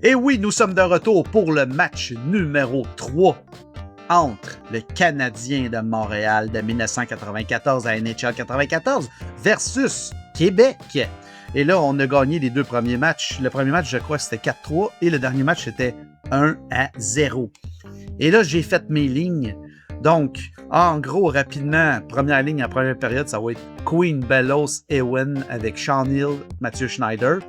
Et oui, nous sommes de retour pour le match numéro 3 entre le Canadien de Montréal de 1994 à NHL 94 versus Québec. Et là, on a gagné les deux premiers matchs. Le premier match, je crois, c'était 4-3 et le dernier match, c'était 1-0. Et là, j'ai fait mes lignes. Donc, en gros, rapidement, première ligne en première période, ça va être Quinn, Bellows, Ewen avec Sean Hill, Mathieu Schneider.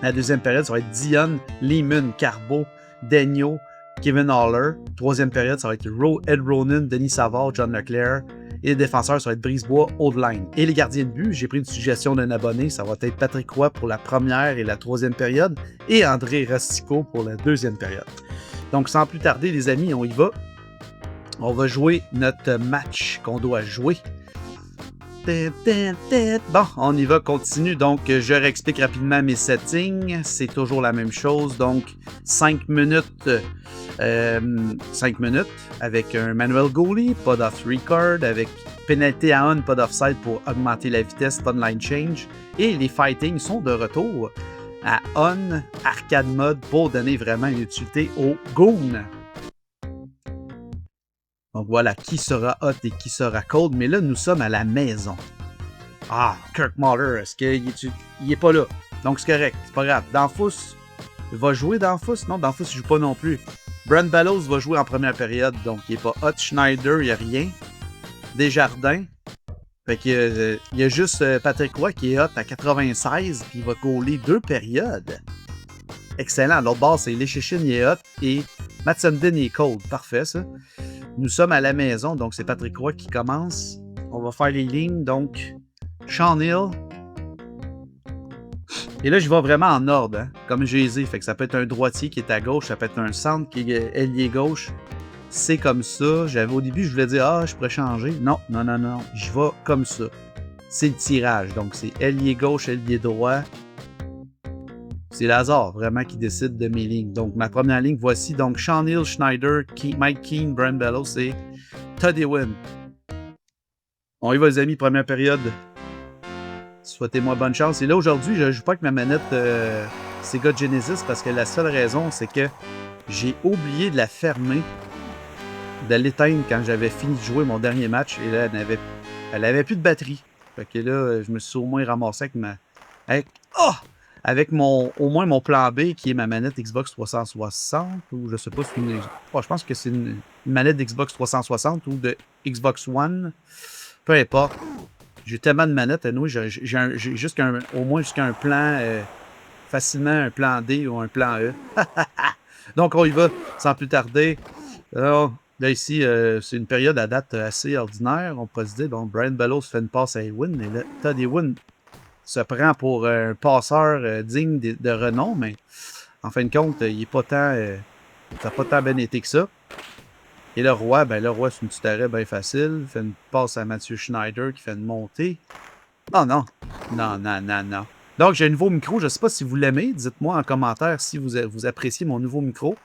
La deuxième période, ça va être Dion, Lehman, Carbo, Degnaud, Kevin Haller. Troisième période, ça va être Ed Ronan, Denis Savard, John Leclerc. Et les défenseurs, ça va être Brisebois, Oldline. Et les gardiens de but, j'ai pris une suggestion d'un abonné, ça va être Patrick Roy pour la première et la troisième période et André Rastico pour la deuxième période. Donc, sans plus tarder, les amis, on y va. On va jouer notre match qu'on doit jouer. Bon, on y va, continue. Donc, je réexplique rapidement mes settings. C'est toujours la même chose. Donc, 5 minutes avec un manual goalie, pas d'off record, avec pénalité à on, pas d'offside pour augmenter la vitesse, pas de line change. Et les fighting sont de retour à on, arcade mode, pour donner vraiment une utilité au goon. Donc voilà, qui sera hot et qui sera cold. Mais là, nous sommes à la maison. Ah, Kirk Muller, est-ce qu'il est pas là? Donc c'est correct, c'est pas grave. Danfous va jouer Danfous? Non, Danfous il joue pas non plus. Brent Bellows va jouer en première période, donc il est pas hot. Schneider, il n'y a rien. Desjardins. Fait qu'il y a juste Patrick Roy qui est hot à 96, puis il va goaler 2 périodes. Excellent. L'autre bord, c'est Leschyshyn, il est hot, et Matt Sundin est cold. Parfait, ça. Nous sommes à la maison, donc c'est Patrick Roy qui commence. On va faire les lignes, donc Sean Hill. Et là, je vais vraiment en ordre, hein, comme j'ai dit. Fait que ça peut être un droitier qui est à gauche, ça peut être un centre qui est ailier gauche. C'est comme ça. Au début, je voulais dire, je pourrais changer. Non. Je vais comme ça. C'est le tirage. Donc, c'est ailier gauche, ailier droit. C'est Lazare, vraiment, qui décide de mes lignes. Donc, ma première ligne, voici. Donc, Sean Hill, Schneider, Mike Keane, Brent Bellows et Todd Ewen. On y va, les amis, première période. Souhaitez-moi bonne chance. Et là, aujourd'hui, je ne joue pas avec ma manette Sega Genesis parce que la seule raison, c'est que j'ai oublié de la fermer, de l'éteindre quand j'avais fini de jouer mon dernier match. Et là, elle avait plus de batterie. Fait que là, je me suis au moins ramassé avec au moins mon plan B qui est ma manette Xbox 360 ou je sais pas si je pense que c'est une manette d'Xbox 360 ou de Xbox One. Peu importe. J'ai tellement de manettes, nous, j'ai au moins jusqu'à un plan, facilement un plan D ou un plan E. Donc, on y va sans plus tarder. Alors, là, ici, c'est une période à date assez ordinaire. On pourrait se dire, donc, Brent Bellows fait une passe à Ewen. Et là, Todd Ewen se prend pour un passeur digne de renom, mais en fin de compte, il n'est pas tant, ça n'a pas tant bien été que ça. Et le Roi, c'est une petite arrêt bien facile. Il fait une passe à Mathieu Schneider qui fait une montée. Oh non. Non. Donc, j'ai un nouveau micro. Je ne sais pas si vous l'aimez. Dites-moi en commentaire si vous appréciez mon nouveau micro.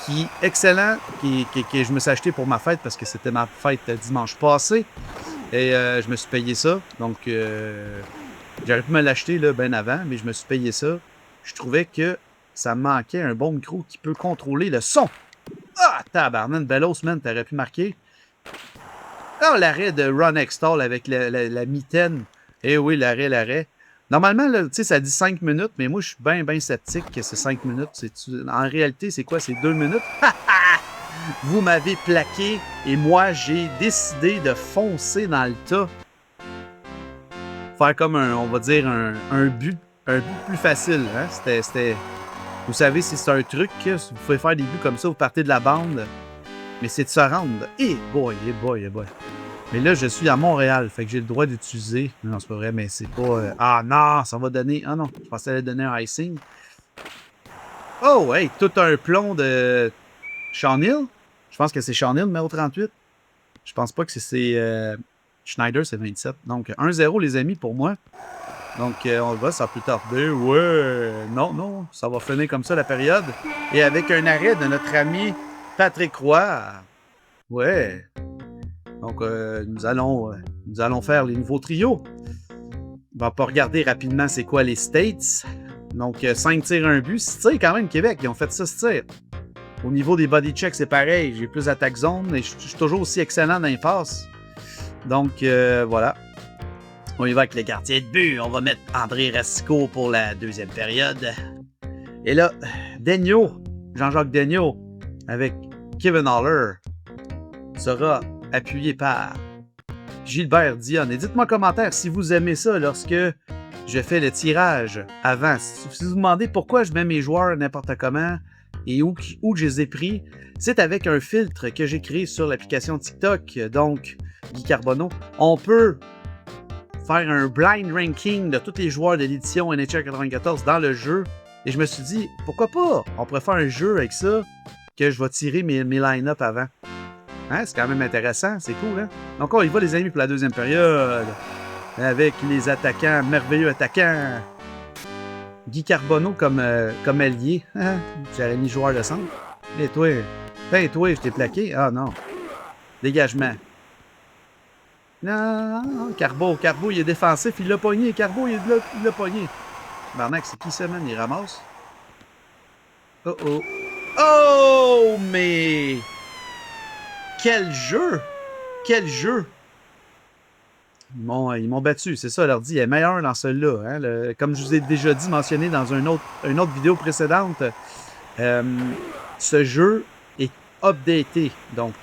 Qui est excellent. Que je me suis acheté pour ma fête parce que c'était ma fête dimanche passé. Et je me suis payé ça. Donc, j'aurais pu me l'acheter là, bien avant, mais je me suis payé ça. Je trouvais que ça me manquait un bon micro qui peut contrôler le son. Ah, tabarnak, Bellows, man, t'aurais pu marquer. Ah, l'arrêt de Ron Extall avec la mitaine. Eh oui, l'arrêt. Normalement, tu sais, ça dit 5 minutes, mais moi, je suis bien sceptique que c'est 5 minutes. En réalité, c'est quoi? C'est 2 minutes? Vous m'avez plaqué et moi, j'ai décidé de foncer dans le tas. Faire comme on va dire, un but plus facile. Hein? C'était... Vous savez, c'est un truc que vous pouvez faire des buts comme ça, vous partez de la bande, mais c'est de se rendre. Eh boy. Mais là, je suis à Montréal, fait que j'ai le droit d'utiliser. Non, c'est pas vrai, mais c'est pas... Ah non, ça va donner... Ah non, je pensais que ça allait donner un icing. Oh, hey, tout un plomb de Sean Hill. Je pense que c'est Sean Hill, numéro 38. Je pense pas que c'est... Schneider, c'est 27. Donc, 1-0, les amis, pour moi. Donc, on va, ça peut tarder. Ouais, non, ça va finir comme ça la période. Et avec un arrêt de notre ami Patrick Roy. Ouais. Donc, nous allons faire les nouveaux trios. On va pas regarder rapidement c'est quoi les States. Donc, 5 tirs, 1 but. 6 tirs quand même, Québec. Ils ont fait ça, 6 tirs. Au niveau des body checks, c'est pareil. J'ai plus d'attaque zone et je suis toujours aussi excellent dans les passes. Donc, voilà. On y va avec le gardien de but. On va mettre André Racicot pour la deuxième période. Et là, Daigneault, Jean-Jacques Daigneault, avec Kevin Haller, sera appuyé par Gilbert Dionne. Et dites-moi en commentaire si vous aimez ça lorsque je fais le tirage avant. Si vous vous demandez pourquoi je mets mes joueurs n'importe comment et où je les ai pris, c'est avec un filtre que j'ai créé sur l'application TikTok, donc Guy Carbonneau. On peut faire un blind ranking de tous les joueurs de l'édition NHL 94 dans le jeu. Et je me suis dit, pourquoi pas? On pourrait faire un jeu avec ça, que je vais tirer mes line-up avant. Hein? C'est quand même intéressant, c'est cool, hein? Donc on y va les amis pour la deuxième période. Avec les attaquants, merveilleux attaquants. Guy Carbonneau comme allié. Hein? J'aurais mis joueur de centre. Et toi, je t'ai plaqué. Ah non. Dégagement. Non, Carbo, il est défensif, il l'a pogné. Carbo, il l'a pogné. Barnac, c'est qui ça, man? Il ramasse. Oh oh. Oh, mais... Quel jeu! Quel jeu! Ils m'ont battu, c'est ça, leur dit. Il est meilleur dans celui-là. Hein? Comme je vous ai déjà dit, mentionné dans une autre vidéo précédente, ce jeu est updaté. Donc,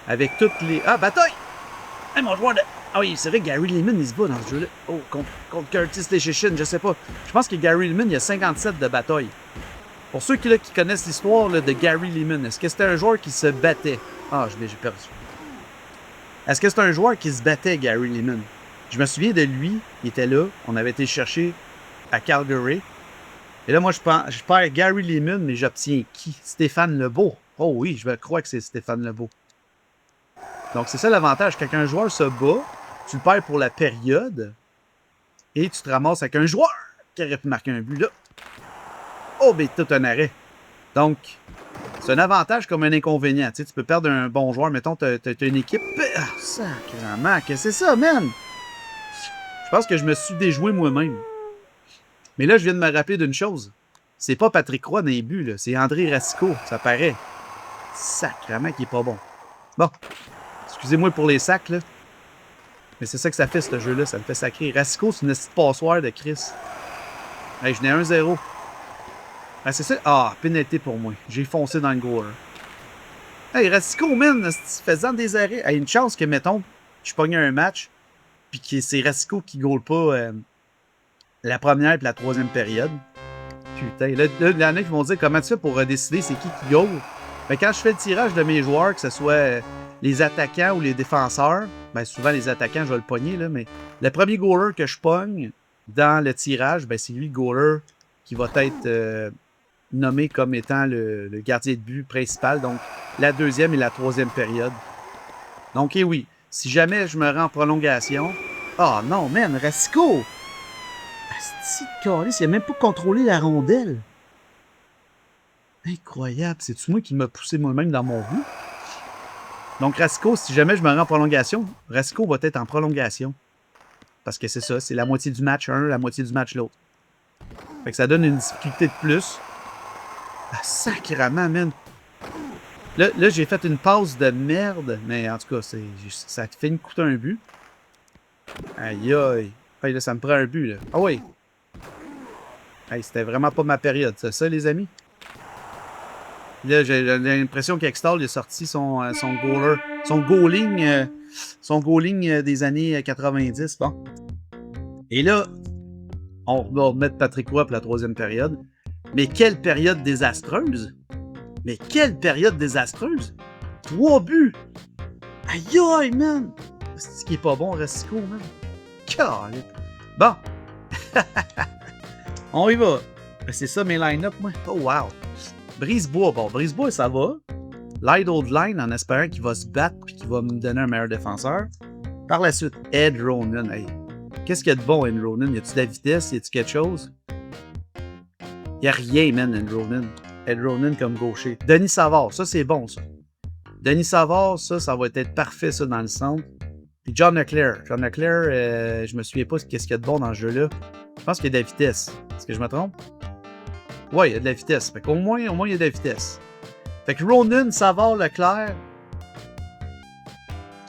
avec toutes les... Ah, bataille! Hey, mon joueur de... Ah oui, c'est vrai que Gary Leeman, il se bat dans ce jeu-là. Oh, contre Curtis Leschyshyn, je sais pas. Je pense que Gary Leeman, il a 57 de bataille. Pour ceux qui connaissent l'histoire de Gary Leeman, est-ce que c'était un joueur qui se battait? Ah, j'ai perdu. Est-ce que c'est un joueur qui se battait, Gary Leeman? Je me souviens de lui, il était là. On avait été chercher à Calgary. Et là, moi, je perds Gary Leeman, mais j'obtiens qui? Stéphane Lebeau. Oh oui, je crois que c'est Stéphane Lebeau. Donc, c'est ça l'avantage. Quand un joueur se bat, tu le perds pour la période et tu te ramasses avec un joueur qui aurait pu marquer un but là. Oh, mais tout un arrêt. Donc, c'est un avantage comme un inconvénient. Tu sais, tu peux perdre un bon joueur. Mettons, tu as une équipe. Ah, sacrément, qu'est-ce que c'est ça, man? Je pense que je me suis déjoué moi-même. Mais là, je viens de me rappeler d'une chose. C'est pas Patrick Roy dans les buts, là. C'est André Racicot, ça paraît. Sacrément qui est pas bon. Bon. Excusez-moi pour les sacs, là. Mais c'est ça que ça fait, ce jeu-là. Ça me fait sacrer. Racicot, c'est une petite passoire de Chris. Hey, je n'ai 1-0. Ah, c'est ça? Ah, pénalité pour moi. J'ai foncé dans le goal. Hey, Racicot, man, faisant des arrêts. Hey, une chance que, mettons, je pogne un match, puis que c'est Racicot qui goal pas la première et la troisième période. Putain, là, il y en a qui vont dire comment tu fais pour décider c'est qui goal. Mais quand je fais le tirage de mes joueurs, que ce soit les attaquants ou les défenseurs, ben souvent les attaquants, je vais le pogner, là, mais le premier goaler que je pogne dans le tirage, ben c'est lui le goaler qui va être nommé comme étant le gardien de but principal, donc la deuxième et la troisième période. Donc, et oui, si jamais je me rends en prolongation... Oh non, man, Racicot! Asti de calice, il a même pas contrôlé la rondelle. Incroyable, c'est-tu moi qui m'a poussé moi-même dans mon but? Donc, Racicot, si jamais je me rends en prolongation, Racicot va être en prolongation. Parce que c'est ça, c'est la moitié du match un, la moitié du match l'autre. Fait que ça donne une difficulté de plus. Ah, sacrément, man. Là j'ai fait une pause de merde, mais en tout cas, ça fait une coûter un but. Aïe, aïe. Hey, là, ça me prend un but, là. Ah oui. Hey, c'était vraiment pas ma période, c'est ça, les amis? Là, j'ai l'impression qu'Extall a sorti son goaler, son goaling des années 90. Bon. Et là, on va remettre Patrick Roy pour la troisième période. Mais quelle période désastreuse! Mais quelle période désastreuse! 3 buts! Aïe aïe, man! C'est ce qui est pas bon, Racicot, man. Calé. Bon. On y va. C'est ça mes line-up, moi. Oh, wow. Brisebois, bon, Brisebois, ça va. Light Old Line, en espérant qu'il va se battre et qu'il va me donner un meilleur défenseur. Par la suite, Ed Ronan. Hey. Qu'est-ce qu'il y a de bon, Ed Ronan? Y a-tu de la vitesse? Y a-tu quelque chose? Y a rien, man, Ed Ronan. Ed Ronan comme gaucher. Denis Savard, ça, c'est bon, ça. Denis Savard, ça va être parfait, ça, dans le centre. Puis John Leclerc. John Leclerc, je me souviens pas qu'est-ce qu'il y a de bon dans ce jeu-là. Je pense qu'il y a de la vitesse. Est-ce que je me trompe? Ouais, il y a de la vitesse. Fait qu'au moins, il y a de la vitesse. Fait que Ronan, Savard, Leclerc.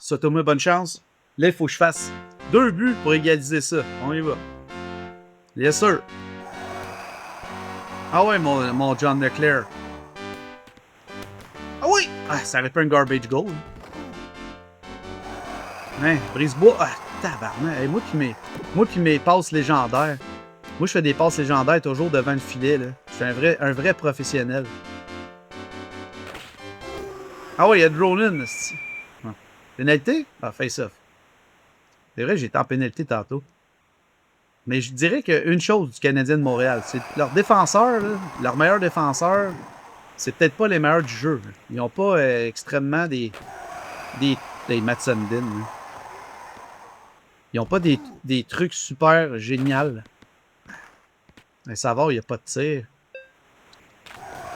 Ça, Thomas, bonne chance. Là, il faut que je fasse 2 buts pour égaliser ça. On y va. Yes, sir. Ah ouais, mon John Leclerc. Ah oui! Ah, ça aurait pu un garbage goal. Hein, Brisebois. Ah, tabarnak. Hey, moi qui mes passes légendaires. Moi, je fais des passes légendaires toujours devant le filet. Là. Je suis un vrai professionnel. Ah ouais, il y a de Ronan. Pénalité? Ah, face-off. C'est vrai, j'étais en pénalité tantôt. Mais je dirais qu'une chose du Canadien de Montréal, c'est leurs défenseurs, là, leurs meilleurs défenseurs, c'est peut-être pas les meilleurs du jeu. Là. Ils n'ont pas extrêmement des Matt Sundin. Là. Ils n'ont pas des trucs super géniaux. Mais Savard, il n'y a pas de tir.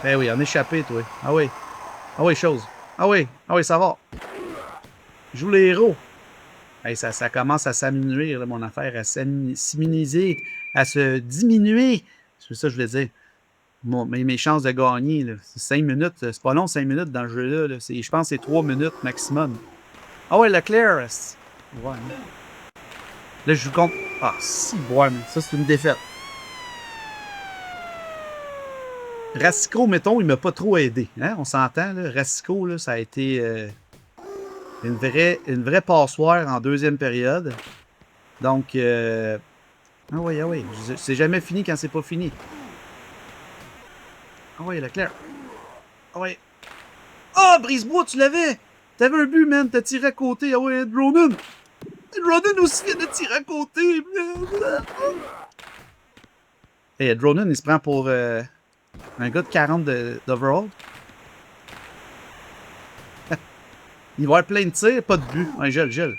Eh oui, en échappé, toi. Ah oui. Ah oui, chose. Ah oui, Savard. Joue les héros. Hey, ça commence à s'amenuire, mon affaire, à s'immuniser, à se diminuer. C'est ça que je voulais dire. Mes chances de gagner, c'est 5 minutes. C'est pas long, 5 minutes dans le jeu-là. Là. Je pense que c'est 3 minutes maximum. Ah ouais, Leclerc. Ouais. Là, je joue contre. Ah, si, ouais, mais ça, c'est une défaite. Racicot, mettons, il m'a pas trop aidé. Hein? On s'entend, là. Racicot, là, ça a été une vraie passoire en deuxième période. Donc, ah oui. C'est jamais fini quand c'est pas fini. Ah oui, Leclerc. Ah oui. Ah, Brisebois, tu l'avais! T'avais un but, man. T'as tiré à côté. Ah ouais, Ed Ronan. Ed Ronan aussi vient de tirer à côté. Hey, Ed Ronan, il se prend pour un gars de 40 d'overall. Il va y avoir plein de tirs, pas de but. Ouais, gel.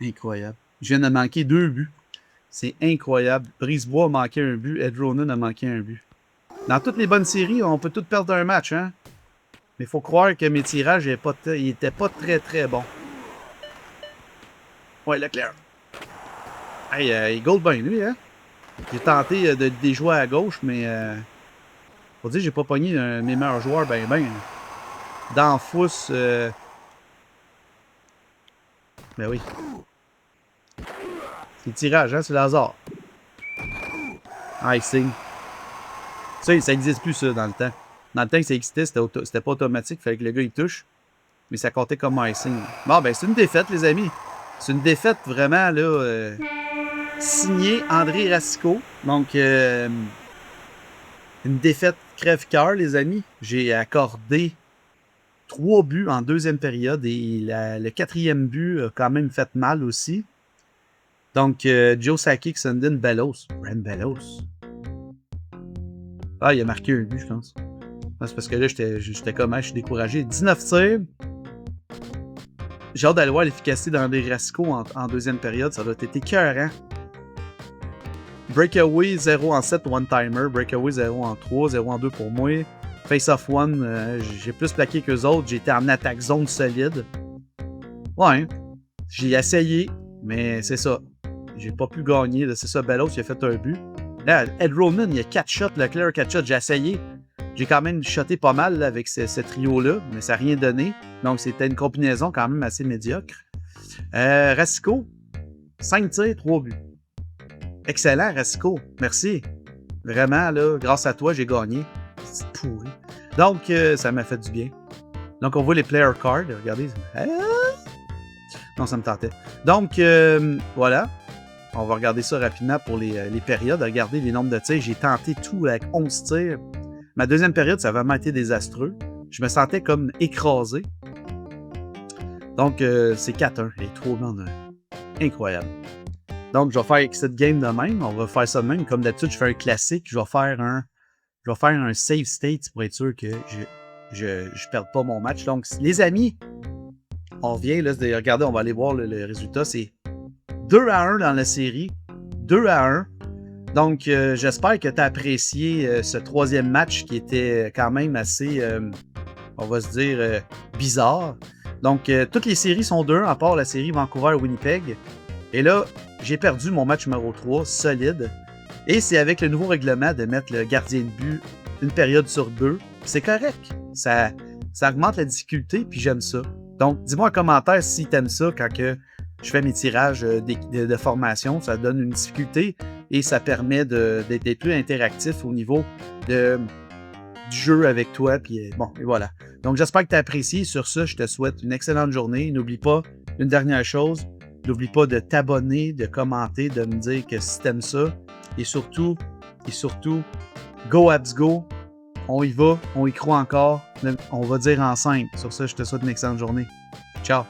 Incroyable. Je viens de manquer 2 buts. C'est incroyable. Brisebois a manqué un but. Ed Ronan a manqué un but. Dans toutes les bonnes séries, on peut tous perdre un match, hein? Mais il faut croire que mes tirages n'étaient pas très très bons. Ouais, Leclerc. Hey, il goal bien, lui, hein? J'ai tenté de déjouer à gauche, mais faut dire que j'ai pas pogné mes meilleurs joueurs ben. Dans Fous. Ben oui. C'est le tirage, hein? C'est le hasard. Ah, il signe. Ça n'existe plus, ça, dans le temps. Dans le temps que ça existait, c'était pas automatique. Il fallait que le gars, il touche. Mais ça comptait comme icing. Bon, ben, c'est une défaite, les amis. C'est une défaite vraiment, là, signée André Racicot. Donc, une défaite crève-cœur, les amis. J'ai accordé 3 buts en deuxième période et le 4e but a quand même fait mal aussi. Donc, Joe Sakic, Sundin, Bellows. Brent Bellows. Ah, il a marqué un but, je pense. C'est parce que là, j'étais comme, je suis découragé. 19 tirs. J'ai hâte d'aller voir l'efficacité d'André Racicot en deuxième période. Ça doit être écœurant. Breakaway 0 en 7, one-timer. Breakaway 0 en 3, 0 en 2 pour moi. Face-off 1, j'ai plus plaqué qu'eux autres. J'ai été en attaque zone solide. Ouais, j'ai essayé, mais c'est ça. J'ai pas pu gagner. C'est ça, Bellows, il a fait un but. Là, Ed Ronan, il y a 4 shots, Leclerc 4 shots. J'ai essayé. J'ai quand même shoté pas mal là, avec ce trio-là, mais ça n'a rien donné. Donc, c'était une combinaison quand même assez médiocre. Racicot, 5 tirs, 3 buts. Excellent, Racicot. Merci. Vraiment, là, grâce à toi, j'ai gagné. C'est pourri. Donc, ça m'a fait du bien. Donc, on voit les player cards. Regardez. Non, ça me tentait. Donc, voilà. On va regarder ça rapidement pour les périodes. Regardez les nombres de tirs. J'ai tenté tout avec 11 tirs. Ma deuxième période, ça a vraiment été désastreux. Je me sentais comme écrasé. Donc, c'est 4-1. Et trop long. Incroyable. Donc, je vais faire cette game de même. On va faire ça de même. Comme d'habitude, je fais un classique. Je vais faire un save state pour être sûr que je perde pas mon match. Donc, les amis, on revient. Là, regardez, on va aller voir le résultat. C'est 2-1 dans la série. 2-1. Donc, j'espère que tu as apprécié ce 3e match qui était quand même assez, on va se dire, bizarre. Donc, toutes les séries sont 2-1, à part la série Vancouver-Winnipeg. Et là, j'ai perdu mon match numéro 3, solide. Et c'est avec le nouveau règlement de mettre le gardien de but une période sur 2. C'est correct. Ça augmente la difficulté, puis j'aime ça. Donc, dis-moi en commentaire si t'aimes ça quand que je fais mes tirages de formation. Ça donne une difficulté et ça permet d'être plus interactif au niveau du jeu avec toi. Puis bon, et voilà. Donc, j'espère que tu as apprécié. Sur ça, je te souhaite une excellente journée. N'oublie pas une dernière chose. N'oublie pas de t'abonner, de commenter, de me dire que si t'aimes ça. Et surtout, go Habs go. On y va, on y croit encore. On va dire ensemble. Sur ça, je te souhaite une excellente journée. Ciao.